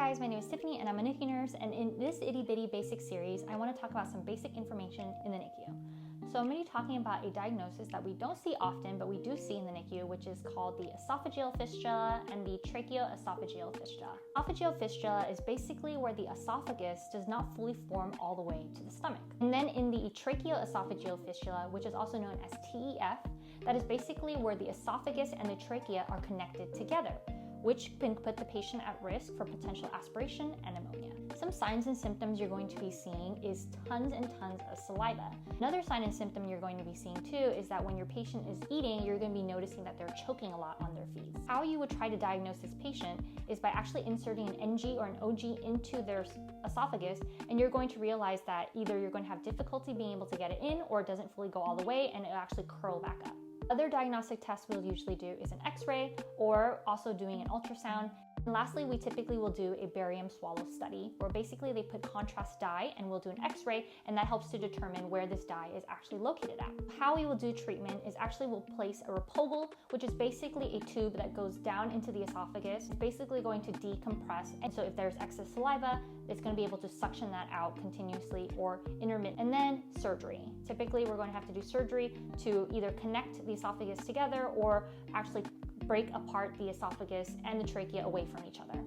guys, my name is Tiffany and I'm a NICU nurse, and in this itty bitty basic series, I want to talk about some basic information in the NICU. So I'm going to be talking about a diagnosis that we don't see often, but we do see in the NICU, which is called the esophageal fistula and the tracheoesophageal fistula. Esophageal fistula is basically where the esophagus does not fully form all the way to the stomach. And then in the tracheoesophageal fistula, which is also known as TEF, that is basically where the esophagus and the trachea are connected together, which can put the patient at risk for potential aspiration and pneumonia. Some signs and symptoms you're going to be seeing is tons and tons of saliva. Another sign and symptom you're going to be seeing too is that when your patient is eating, you're going to be noticing that they're choking a lot on their feeds. How you would try to diagnose this patient is by actually inserting an NG or an OG into their esophagus, and you're going to realize that either you're going to have difficulty being able to get it in, or it doesn't fully go all the way and it'll actually curl back up. Other diagnostic tests we'll usually do is an X-ray or also doing an ultrasound. And lastly, we typically will do a barium swallow study, where basically they put contrast dye and we'll do an X-ray, and that helps to determine where this dye is actually located at. How we will do treatment is actually we'll place a Repogel, which is basically a tube that goes down into the esophagus. It's basically going to decompress, and so if there's excess saliva, it's going to be able to suction that out continuously or intermittent. And then surgery. Typically, we're going to have to do surgery to either connect the esophagus together or actually break apart the esophagus and the trachea away from each other.